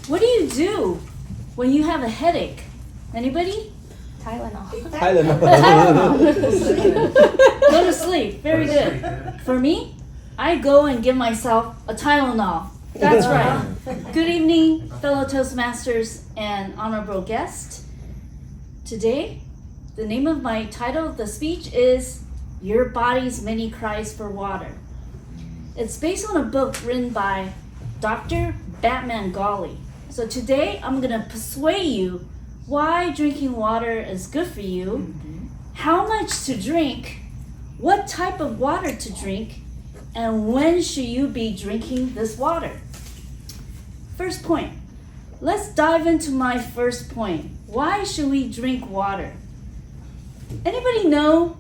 What do you do when you have a headache? Anybody? Tylenol. Go to sleep. Very good. For me, I go and give myself a Tylenol. That's right. Good evening, fellow Toastmasters and honorable guest. Today, the name of my title of the speech is Your Body's Many Cries for Water. It's based on a book written by Dr. Batman Golly. So today, I'm going to persuade you why drinking water is good for you, how much to drink, what type of water to drink, and when should you be drinking this water. First point. Let's dive into my first point. Why should we drink water? Anybody know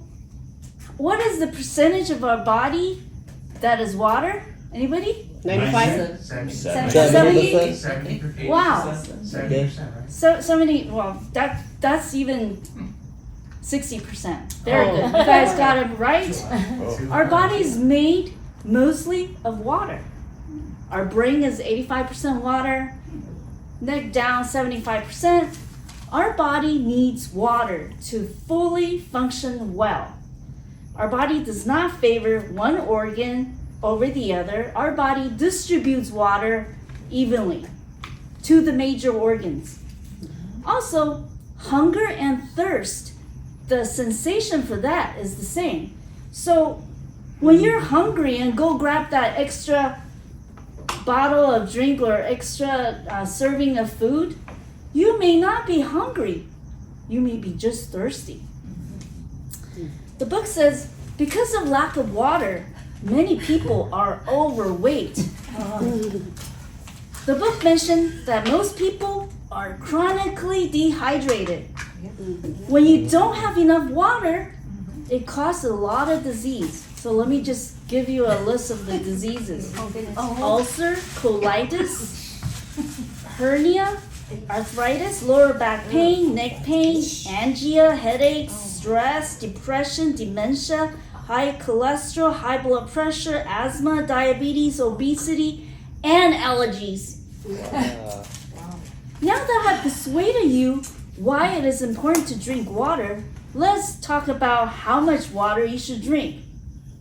what is the percentage of our body that is water? Anybody? 95. 70? Wow. 70%, right? So 70, well, that's even 60%. Very good. You guys got it right. Our body is made mostly of water. Our brain is 85% water, neck down 75%. Our body needs water to fully function well. Our body does not favor one organ over the other. Our body distributes water evenly to the major organs. Also, hunger and thirst, the sensation for that is the same. So when you're hungry and go grab that extra bottle of drink or extra serving of food, you may not be hungry. You may be just thirsty. The book says, because of lack of water, many people are overweight. The book mentioned that most people are chronically dehydrated. When you don't have enough water, it causes a lot of disease. So let me just give you a list of the diseases. Ulcer, colitis, hernia, arthritis, lower back pain, neck pain, angina, headaches, stress, depression, dementia, high cholesterol, high blood pressure, asthma, diabetes, obesity, and allergies. Now that I've persuaded you why it is important to drink water, let's talk about how much water you should drink.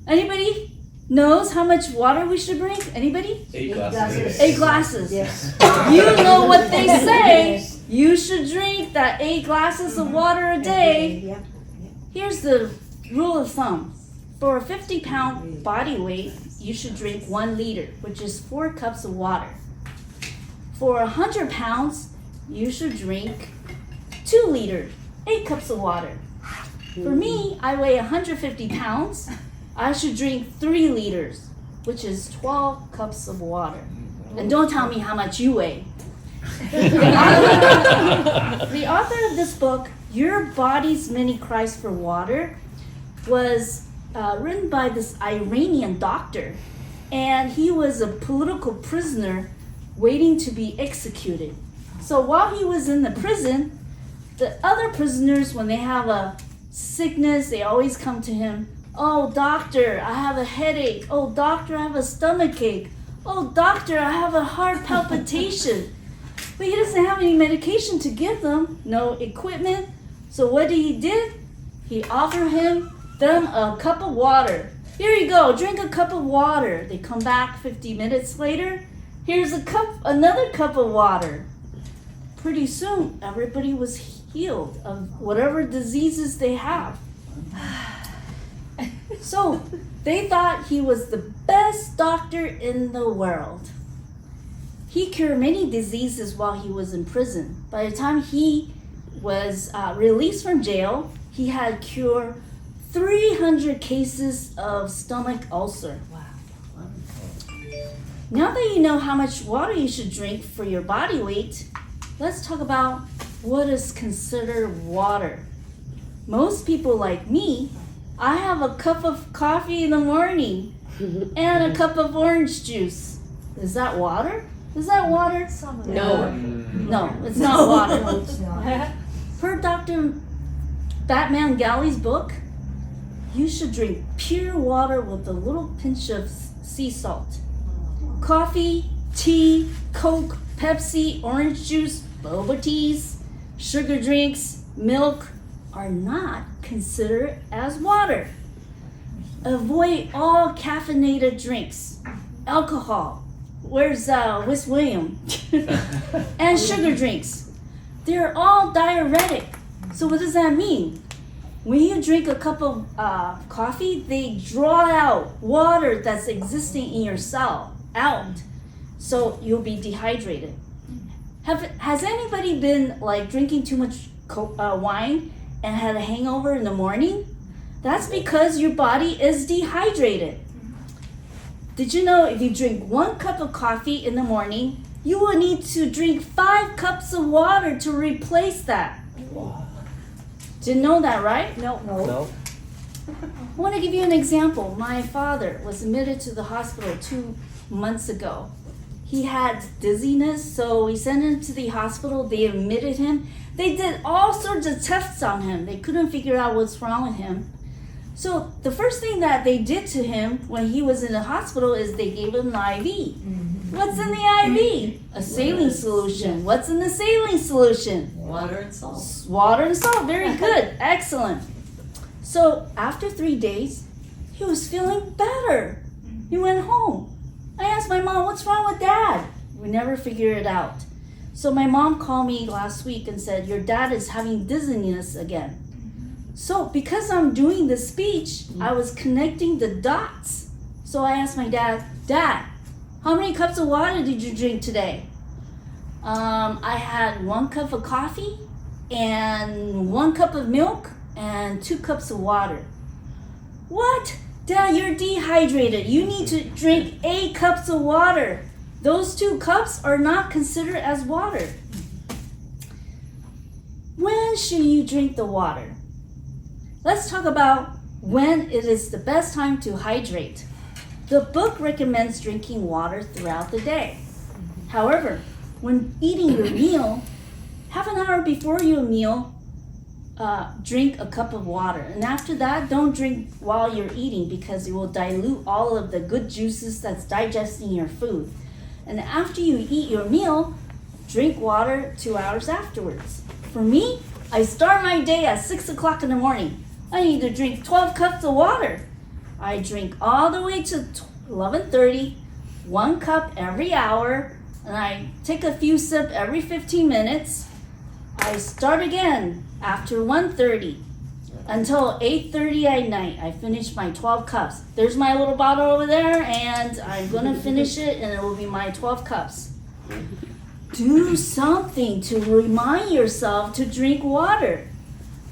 Anybody knows how much water we should drink? Anybody? 8 glasses. 8 glasses. Yes. You know what they say. You should drink that 8 glasses of water a day. Here's the rule of thumb. For a 50-pound body weight, you should drink 1 liter, which is 4 cups of water. For 100 pounds, you should drink 2 liters, 8 cups of water. For me, I weigh 150 pounds. I should drink 3 liters, which is 12 cups of water. And don't tell me how much you weigh. The author of this book, Your Body's Many Cries for Water, was written by this Iranian doctor. And he was a political prisoner waiting to be executed. So while he was in the prison, the other prisoners, when they have a sickness, they always come to him. Oh, doctor, I have a headache. Oh, doctor, I have a stomach ache. Oh, doctor, I have a heart palpitation. But he doesn't have any medication to give them, no equipment. So what did? He offered them a cup of water. Here you go, drink a cup of water. They come back 50 minutes later. Here's another cup of water. Pretty soon, everybody was healed of whatever diseases they have. So they thought he was the best doctor in the world. He cured many diseases while he was in prison. By the time he was released from jail, he had cured 300 cases of stomach ulcer. Wow. Now that you know how much water you should drink for your body weight, let's talk about what is considered water. Most people like me, I have a cup of coffee in the morning and a cup of orange juice. Is that water? Is that water? No. No, it's not water. Per Dr. Batman Golly's book, you should drink pure water with a little pinch of sea salt. Coffee, tea, Coke, Pepsi, orange juice, boba teas, sugar drinks, milk are not considered as water. Avoid all caffeinated drinks, alcohol. Where's Miss William? And sugar drinks. They're all diuretic. So what does that mean? When you drink a cup of coffee, they draw out water that's existing in your cell out. So you'll be dehydrated. Has anybody been like drinking too much wine and had a hangover in the morning? That's because your body is dehydrated. Did you know if you drink 1 cup of coffee in the morning, you will need to drink 5 cups of water to replace that? Didn't know that, right? No. I want to give you an example. My father was admitted to the hospital 2 months ago. He had dizziness, so we sent him to the hospital. They admitted him. They did all sorts of tests on him. They couldn't figure out what's wrong with him. So the first thing that they did to him when he was in the hospital is they gave him an IV. What's in the IV? A saline solution. What's in the saline solution? Water and salt. Water and salt. Very good. Excellent. So after 3 days, he was feeling better. He went home. I asked my mom, what's wrong with Dad? We never figured it out. So my mom called me last week and said, your dad is having dizziness again. So because I'm doing the speech, I was connecting the dots. So I asked my dad, Dad, how many cups of water did you drink today? I had 1 cup of coffee and 1 cup of milk and 2 cups of water. What? Dad, you're dehydrated. You need to drink 8 cups of water. Those 2 cups are not considered as water. When should you drink the water? Let's talk about when it is the best time to hydrate. The book recommends drinking water throughout the day. However, when eating your meal, half an hour before your meal, drink a cup of water. And after that, don't drink while you're eating because it will dilute all of the good juices that's digesting your food. And after you eat your meal, drink water 2 hours afterwards. For me, I start my day at 6 o'clock in the morning. I need to drink 12 cups of water. I drink all the way to 11:30, 1 cup every hour, and I take a few sips every 15 minutes. I start again after 1:30 until 8:30 at night. I finish my 12 cups. There's my little bottle over there, and I'm gonna finish it, and it will be my 12 cups. Do something to remind yourself to drink water.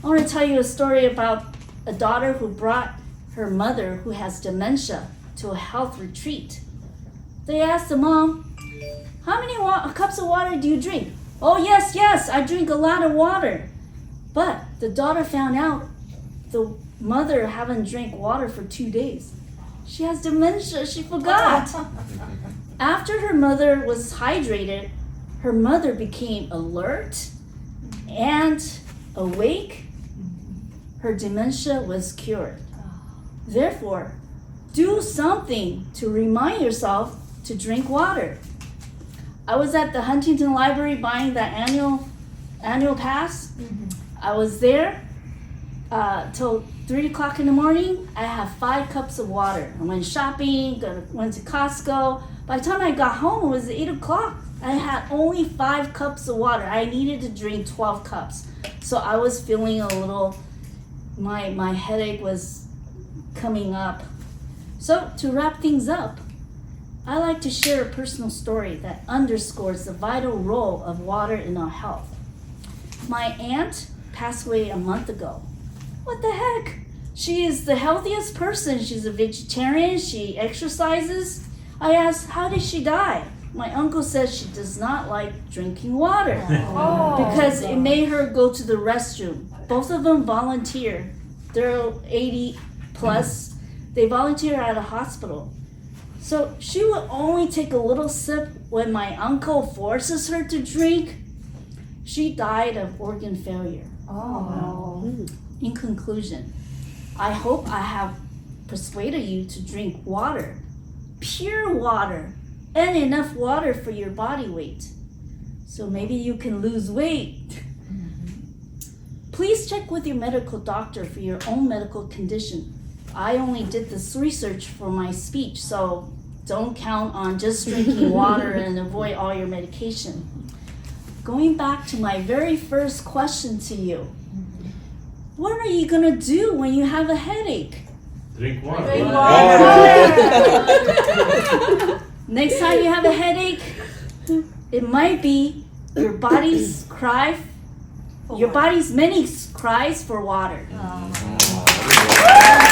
I want to tell you a story about a daughter who brought her mother, who has dementia, to a health retreat. They asked the mom, how many cups of water do you drink? Oh, yes, I drink a lot of water. But the daughter found out the mother haven't drank water for 2 days. She has dementia, she forgot. After her mother was hydrated, her mother became alert and awake. Her dementia was cured. Therefore, do something to remind yourself to drink water. I was at the Huntington Library buying the annual pass. I was there till 3 o'clock in the morning. I have 5 cups of water. I went shopping, went to Costco. By the time I got home, it was 8 o'clock. I had only 5 cups of water. I needed to drink 12 cups. So I was feeling a little, my headache was coming up. So to wrap things up, I like to share a personal story that underscores the vital role of water in our health. My aunt passed away a month ago. What the heck? She is the healthiest person. She's a vegetarian. She exercises. I asked, how did she die? My uncle says she does not like drinking water because it made her go to the restroom. Both of them volunteer. They're 80 plus. They volunteer at a hospital. So she would only take a little sip when my uncle forces her to drink. She died of organ failure. In conclusion, I hope I have persuaded you to drink water, pure water, and enough water for your body weight. So maybe you can lose weight. Please check with your medical doctor for your own medical condition. I only did this research for my speech, so don't count on just drinking water and avoid all your medication. Going back to my very first question to you, what are you gonna do when you have a headache? Drink water. Drink Next time you have a headache, it might be your body's many cries for water.